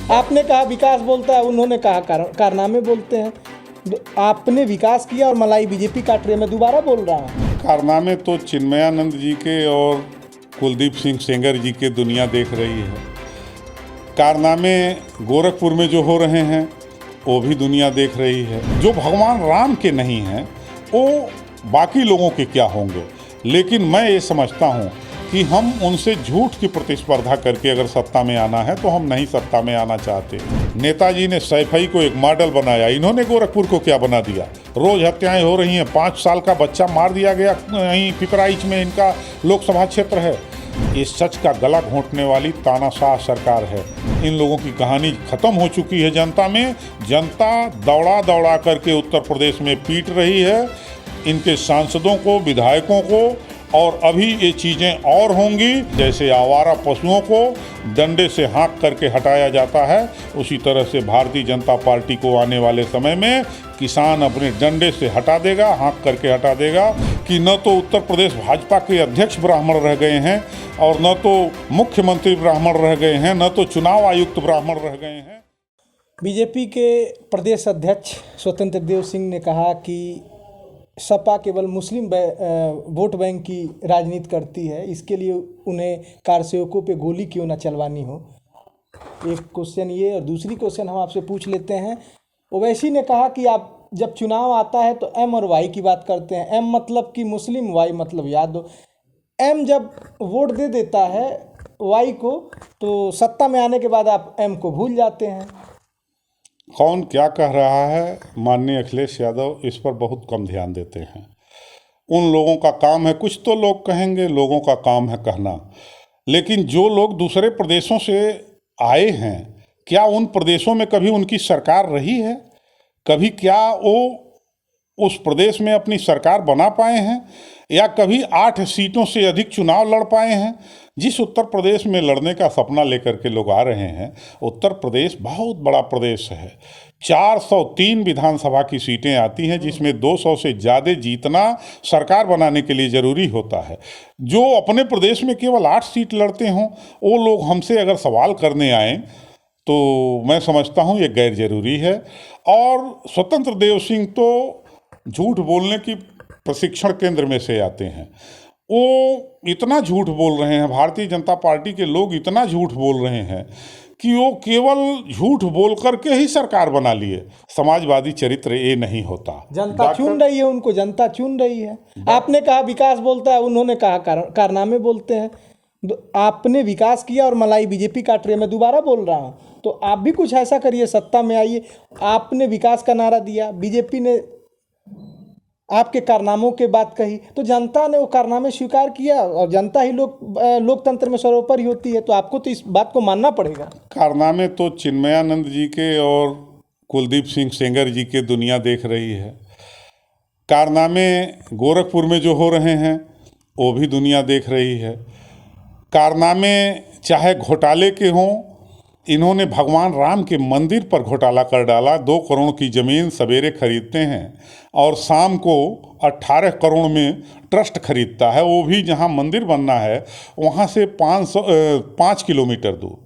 आपने कहा विकास बोलता है, उन्होंने कहा कारनामे बोलते हैं। आपने विकास किया और मलाई बीजेपी काट रही है। मैं दोबारा बोल रहा हूँ, कारनामे तो चिन्मयानंद जी के और कुलदीप सिंह सेंगर जी के दुनिया देख रही है। कारनामे गोरखपुर में जो हो रहे हैं वो भी दुनिया देख रही है। जो भगवान राम के नहीं हैं वो बाकी लोगों के क्या होंगे। लेकिन मैं ये समझता हूँ कि हम उनसे झूठ की प्रतिस्पर्धा करके अगर सत्ता में आना है तो हम नहीं सत्ता में आना चाहते। नेताजी ने सैफई को एक मॉडल बनाया, इन्होंने गोरखपुर को क्या बना दिया। रोज हत्याएं हो रही हैं, 5 साल का बच्चा मार दिया गया यहीं पिपराइच में, इनका लोकसभा क्षेत्र है। ये सच का गला घोंटने वाली तानाशाह सरकार है। इन लोगों की कहानी खत्म हो चुकी है जनता में। जनता दौड़ा दौड़ा करके उत्तर प्रदेश में पीट रही है इनके सांसदों को, विधायकों को। और अभी ये चीज़ें और होंगी। जैसे आवारा पशुओं को डंडे से हाँक करके हटाया जाता है, उसी तरह से भारतीय जनता पार्टी को आने वाले समय में किसान अपने डंडे से हटा देगा, हाँक करके हटा देगा। कि न तो उत्तर प्रदेश भाजपा के अध्यक्ष ब्राह्मण रह गए हैं और न तो मुख्यमंत्री ब्राह्मण रह गए हैं, न तो चुनाव आयुक्त ब्राह्मण रह गए हैं। बीजेपी के प्रदेश अध्यक्ष स्वतंत्र देव सिंह ने कहा कि सपा केवल मुस्लिम वोट बैंक की राजनीति करती है, इसके लिए उन्हें कारसेवकों पे गोली क्यों ना चलवानी हो। एक क्वेश्चन ये, और दूसरी क्वेश्चन हम आपसे पूछ लेते हैं। ओवैसी ने कहा कि आप जब चुनाव आता है तो एम और वाई की बात करते हैं। एम मतलब कि मुस्लिम, वाई मतलब यादव। एम जब वोट दे देता है वाई को तो सत्ता में आने के बाद आप एम को भूल जाते हैं। कौन क्या कह रहा है, माननीय अखिलेश यादव इस पर बहुत कम ध्यान देते हैं। उन लोगों का काम है, कुछ तो लोग कहेंगे, लोगों का काम है कहना। लेकिन जो लोग दूसरे प्रदेशों से आए हैं, क्या उन प्रदेशों में कभी उनकी सरकार रही है? कभी क्या वो उस प्रदेश में अपनी सरकार बना पाए हैं? या कभी 8 सीटों से अधिक चुनाव लड़ पाए हैं? जिस उत्तर प्रदेश में लड़ने का सपना लेकर के लोग आ रहे हैं, उत्तर प्रदेश बहुत बड़ा प्रदेश है। 403 विधानसभा की सीटें आती हैं, जिसमें 200 से ज़्यादा जीतना सरकार बनाने के लिए ज़रूरी होता है। जो अपने प्रदेश में केवल 8 सीट लड़ते हों, वो लोग हमसे अगर सवाल करने आएँ तो मैं समझता हूँ ये गैर ज़रूरी है। और स्वतंत्र देव सिंह तो झूठ बोलने की प्रशिक्षण केंद्र में से आते हैं। वो इतना झूठ बोल रहे हैं, भारतीय जनता पार्टी के लोग इतना झूठ बोल रहे हैं कि वो केवल झूठ बोल करके ही सरकार बना लिए। समाजवादी चरित्र ये नहीं होता। जनता चुन रही है उनको, जनता चुन रही है। आपने कहा विकास बोलता है, उन्होंने कहा कारनामे बोलते हैं। आपने विकास किया और मलाई बीजेपी काट रही है। मैं दोबारा बोल रहा हूँ, तो आप भी कुछ ऐसा करिए, सत्ता में आइए। आपने विकास का नारा दिया, बीजेपी ने आपके कारनामों के बात कही, तो जनता ने वो कारनामे स्वीकार किया। और जनता ही लोकतंत्र में सर्वोपरि होती है, तो आपको तो इस बात को मानना पड़ेगा। कारनामे तो चिन्मयानंद जी के और कुलदीप सिंह सेंगर जी के दुनिया देख रही है। कारनामे गोरखपुर में जो हो रहे हैं वो भी दुनिया देख रही है। कारनामे चाहे घोटाले के हों, इन्होंने भगवान राम के मंदिर पर घोटाला कर डाला। 2 करोड़ की ज़मीन सवेरे खरीदते हैं और शाम को 18 करोड़ में ट्रस्ट खरीदता है, वो भी जहां मंदिर बनना है वहां से 5 किलोमीटर दूर।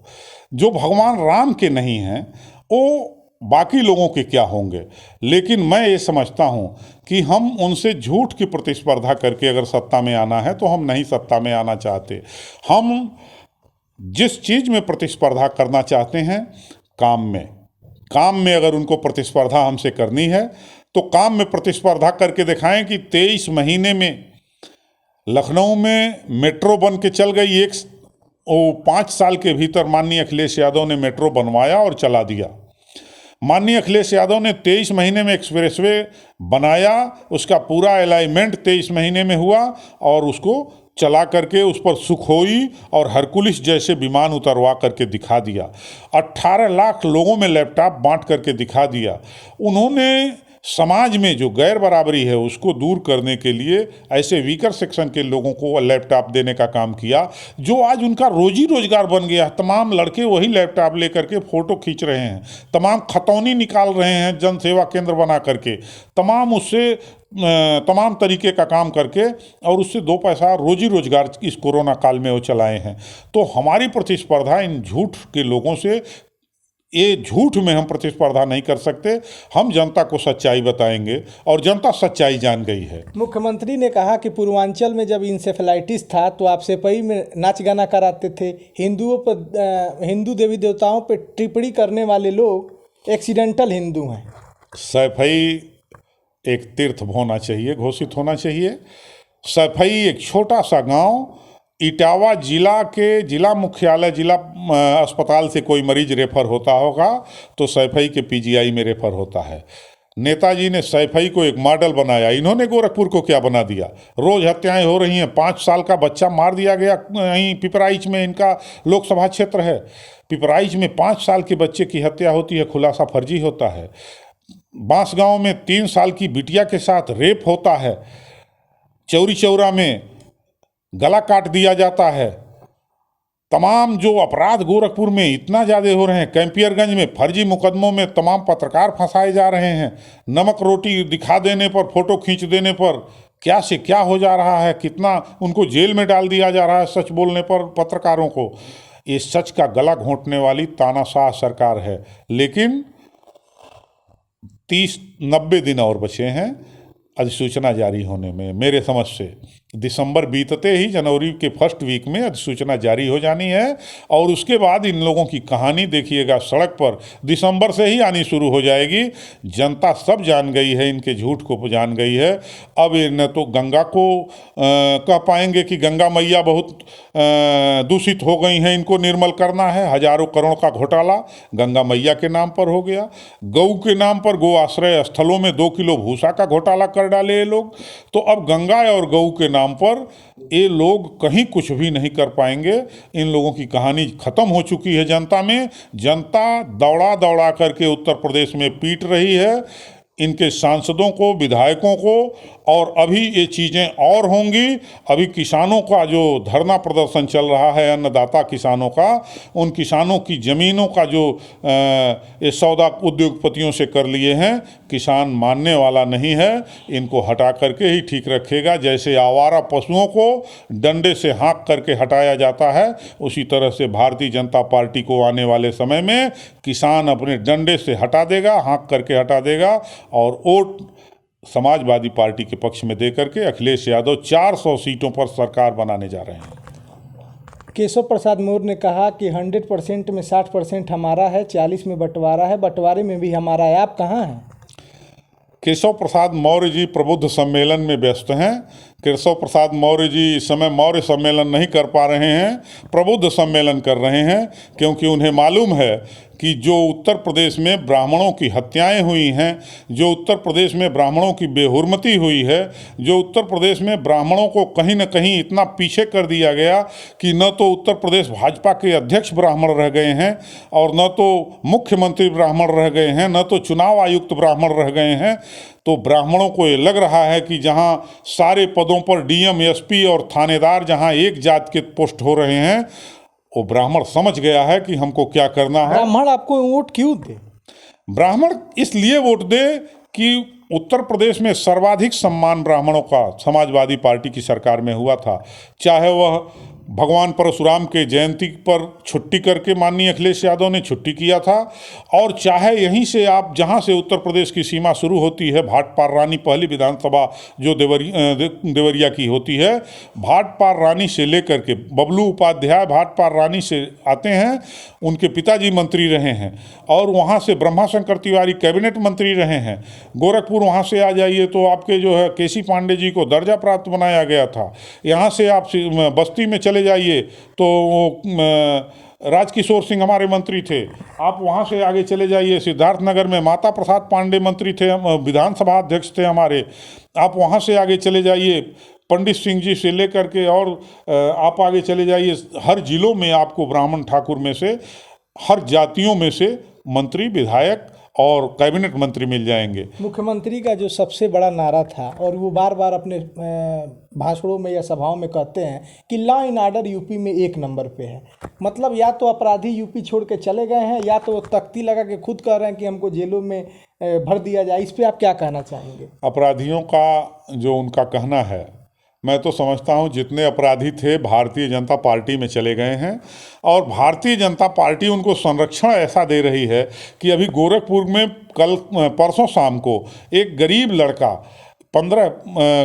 जो भगवान राम के नहीं हैं वो बाकी लोगों के क्या होंगे। लेकिन मैं ये समझता हूँ कि हम उनसे झूठ की प्रतिस्पर्धा करके अगर सत्ता में आना है तो हम नहीं सत्ता में आना चाहते। हम जिस चीज़ में प्रतिस्पर्धा करना चाहते हैं, काम में अगर उनको प्रतिस्पर्धा हमसे करनी है तो काम में प्रतिस्पर्धा करके दिखाएं कि 23 महीने में लखनऊ में मेट्रो बन के चल गई। 5 साल के भीतर माननीय अखिलेश यादव ने मेट्रो बनवाया और चला दिया। माननीय अखिलेश यादव ने 23 महीने में एक्सप्रेसवे बनाया, उसका पूरा अलाइनमेंट 23 महीने में हुआ और उसको चला करके उस पर सुखोई और हरकुलिस जैसे विमान उतरवा करके दिखा दिया। 18 लाख लोगों में लैपटॉप बांट करके दिखा दिया। उन्होंने समाज में जो गैर बराबरी है उसको दूर करने के लिए ऐसे वीकर सेक्शन के लोगों को लैपटॉप देने का काम किया, जो आज उनका रोजी रोजगार बन गया। तमाम लड़के वही लैपटॉप लेकर के फ़ोटो खींच रहे हैं, तमाम खतौनी निकाल रहे हैं जन सेवा केंद्र बना करके, तमाम उससे तमाम तरीके का काम करके और उससे 2 पैसा रोजी रोजगार इस कोरोना काल में वो चलाए हैं। तो हमारी प्रतिस्पर्धा इन झूठ के लोगों से ये झूठ में हम प्रतिस्पर्धा नहीं कर सकते। हम जनता को सच्चाई बताएंगे और जनता सच्चाई जान गई है। मुख्यमंत्री ने कहा कि पूर्वांचल में जब इंसेफेलाइटिस था तो आप सेपई में नाच गाना कराते थे। हिंदुओं पर, हिंदू देवी देवताओं पर टिप्पणी करने वाले लोग एक्सीडेंटल हिंदू हैं। सैफई एक तीर्थ होना चाहिए, घोषित होना चाहिए। सैफई एक छोटा सा गांव, इटावा जिला के जिला मुख्यालय जिला अस्पताल से कोई मरीज रेफर होता होगा तो सैफई के पीजीआई में रेफर होता है। नेताजी ने सैफई को एक मॉडल बनाया, इन्होंने गोरखपुर को क्या बना दिया। रोज हत्याएं हो रही हैं, 5 साल का बच्चा मार दिया गया यहीं पिपराइच में, इनका लोकसभा क्षेत्र है। पिपराइच में 5 साल के बच्चे की हत्या होती है, खुलासा फर्जी होता है। बांसगांव में 3 साल की बिटिया के साथ रेप होता है। चौरी चौरा में गला काट दिया जाता है। तमाम जो अपराध गोरखपुर में इतना ज़्यादा हो रहे हैं, कैंपियरगंज में फर्जी मुकदमों में तमाम पत्रकार फंसाए जा रहे हैं। नमक रोटी दिखा देने पर, फोटो खींच देने पर क्या से क्या हो जा रहा है, कितना उनको जेल में डाल दिया जा रहा है सच बोलने पर पत्रकारों को। ये सच का गला घोंटने वाली तानाशाह सरकार है। लेकिन 30-90 दिन और बचे हैं अधिसूचना जारी होने में। मेरे समझ से दिसंबर बीतते ही जनवरी के फर्स्ट वीक में अधिसूचना जारी हो जानी है और उसके बाद इन लोगों की कहानी देखिएगा सड़क पर दिसंबर से ही आनी शुरू हो जाएगी। जनता सब जान गई है, इनके झूठ को जान गई है। अब ये न तो गंगा को कह पाएंगे कि गंगा मैया बहुत दूषित हो गई हैं, इनको निर्मल करना है। हजारों करोड़ का घोटाला गंगा मैया के नाम पर हो गया। गऊ के नाम पर गो आश्रय स्थलों में 2 किलो भूसा का घोटाला कर डाले ये लोग। तो अब गंगा और गऊ के नाम पर ये लोग कहीं कुछ भी नहीं कर पाएंगे। इन लोगों की कहानी खत्म हो चुकी है जनता में। जनता दौड़ा दौड़ा करके उत्तर प्रदेश में पीट रही है इनके सांसदों को, विधायकों को। और अभी ये चीज़ें और होंगी। अभी किसानों का जो धरना प्रदर्शन चल रहा है, अन्नदाता किसानों का, उन किसानों की ज़मीनों का जो ये सौदा उद्योगपतियों से कर लिए हैं, किसान मानने वाला नहीं है। इनको हटा करके ही ठीक रखेगा। जैसे आवारा पशुओं को डंडे से हाँक करके हटाया जाता है, उसी तरह से भारतीय जनता पार्टी को आने वाले समय में किसान अपने डंडे से हटा देगा, हाँक करके हटा देगा और वोट समाजवादी पार्टी के पक्ष में दे करके अखिलेश यादव 400 सीटों पर सरकार बनाने जा रहे हैं। केशव प्रसाद मौर्य ने कहा कि 100% में 60% हमारा है, 40 में बंटवारा है, बंटवारे में भी हमारा है। आप कहाँ हैं? केशव प्रसाद मौर्य जी प्रबुद्ध सम्मेलन में व्यस्त हैं। केशव प्रसाद मौर्य जी इस समय मौर्य सम्मेलन नहीं कर पा रहे हैं, प्रबुद्ध सम्मेलन कर रहे हैं, क्योंकि उन्हें मालूम है कि जो उत्तर प्रदेश में ब्राह्मणों की हत्याएं हुई हैं, जो उत्तर प्रदेश में ब्राह्मणों की बेहुरमती हुई है, जो उत्तर प्रदेश में ब्राह्मणों को कहीं न कहीं इतना पीछे कर दिया गया कि न तो उत्तर प्रदेश भाजपा के अध्यक्ष ब्राह्मण रह गए हैं और न तो मुख्यमंत्री ब्राह्मण रह गए हैं, न तो चुनाव आयुक्त ब्राह्मण रह गए हैं। तो ब्राह्मणों को ये लग रहा है कि जहां सारे पदों पर डीएम, एसपी और थानेदार जहां एक जात के पोस्ट हो रहे हैं, वो ब्राह्मण समझ गया है कि हमको क्या करना है। ब्राह्मण आपको वोट क्यों दे? ब्राह्मण इसलिए वोट दे कि उत्तर प्रदेश में सर्वाधिक सम्मान ब्राह्मणों का समाजवादी पार्टी की सरकार में हुआ था। चाहे वह भगवान परशुराम के जयंती पर छुट्टी करके माननीय अखिलेश यादव ने छुट्टी किया था, और चाहे यहीं से आप जहां से उत्तर प्रदेश की सीमा शुरू होती है, भाटपार रानी पहली विधानसभा जो देवरिया की होती है, भाटपार रानी से लेकर के बबलू उपाध्याय भाटपार रानी से आते हैं, उनके पिताजी मंत्री रहे हैं और वहां से ब्रह्माशंकर तिवारी कैबिनेट मंत्री रहे हैं। गोरखपुर वहां से आ जाइए तो आपके जो है केसी पांडे जी को दर्जा प्राप्त बनाया गया था। यहाँ से आप बस्ती में चले जाइए तो राजकिशोर सिंह हमारे मंत्री थे। आप वहाँ से आगे चले जाइए, सिद्धार्थनगर में माता प्रसाद पांडे मंत्री थे, विधानसभा अध्यक्ष थे हमारे। आप वहाँ से आगे चले जाइए, पंडित सिंह जी से लेकर के, और आप आगे चले जाइए, हर जिलों में आपको ब्राह्मण ठाकुर में से, हर जातियों में से मंत्री, विधायक और कैबिनेट मंत्री मिल जाएंगे। मुख्यमंत्री का जो सबसे बड़ा नारा था, और वो बार बार अपने भाषणों में या सभाओं में कहते हैं कि लॉ एंड ऑर्डर यूपी में 1 नंबर पे है। मतलब या तो अपराधी यूपी छोड़ के चले गए हैं, या तो वो तख्ती लगा के खुद कह रहे हैं कि हमको जेलों में भर दिया जाए। इस पे आप क्या कहना चाहेंगे? अपराधियों का जो उनका कहना है मैं तो समझता हूँ जितने अपराधी थे भारतीय जनता पार्टी में चले गए हैं, और भारतीय जनता पार्टी उनको संरक्षण ऐसा दे रही है कि अभी गोरखपुर में परसों शाम को एक गरीब लड़का 15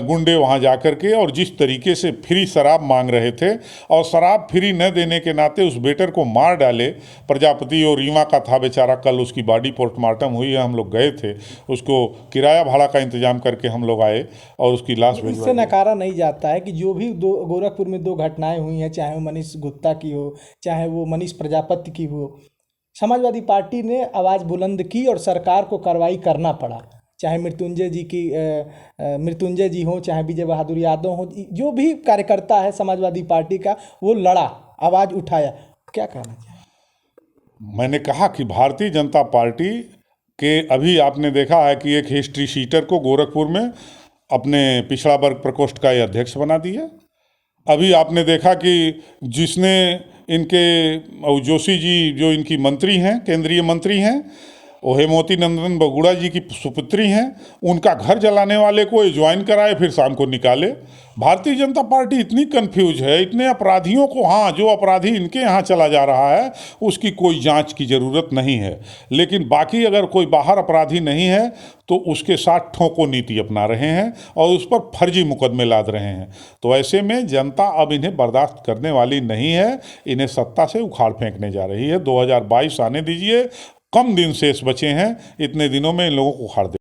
गुंडे वहां जाकर के और जिस तरीके से फ्री शराब मांग रहे थे और शराब फ्री न देने के नाते उस बेटर को मार डाले। प्रजापति और रीवा का था बेचारा, कल उसकी बॉडी पोस्टमार्टम हुई है, हम लोग गए थे, उसको किराया भाड़ा का इंतजाम करके हम लोग आए और उसकी लाश इससे नकारा नहीं जाता है कि जो भी गोरखपुर में 2 घटनाएं हुई हैं, चाहे वो मनीष गुप्ता की हो, चाहे वो मनीष प्रजापति की हो, समाजवादी पार्टी ने आवाज़ बुलंद की और सरकार को कार्रवाई करना पड़ा। चाहे मृत्युंजय जी हों, चाहे विजय बहादुर यादव हों, जो भी कार्यकर्ता है समाजवादी पार्टी का, वो लड़ा, आवाज़ उठाया। क्या कहना चाहिए? मैंने कहा कि भारतीय जनता पार्टी के अभी आपने देखा है कि एक हिस्ट्री शीटर को गोरखपुर में अपने पिछड़ा वर्ग प्रकोष्ठ का अध्यक्ष बना दिया। अभी आपने देखा कि जिसने इनके जोशी जी जो इनकी मंत्री हैं, केंद्रीय मंत्री हैं, वो हेमवती नंदन बगुड़ा जी की सुपुत्री हैं, उनका घर जलाने वाले को ज्वाइन कराए, फिर शाम को निकाले। भारतीय जनता पार्टी इतनी कंफ्यूज है, इतने अपराधियों को, हाँ जो अपराधी इनके यहाँ चला जा रहा है उसकी कोई जांच की ज़रूरत नहीं है, लेकिन बाकी अगर कोई बाहर अपराधी नहीं है तो उसके साथ ठोको नीति अपना रहे हैं और उस पर फर्जी मुकदमे लाद रहे हैं। तो ऐसे में जनता अब इन्हें बर्दाश्त करने वाली नहीं है, इन्हें सत्ता से उखाड़ फेंकने जा रही है। 2022 आने दीजिए, कम दिन शेष बचे हैं, इतने दिनों में इन लोगों को उखाड़ दे।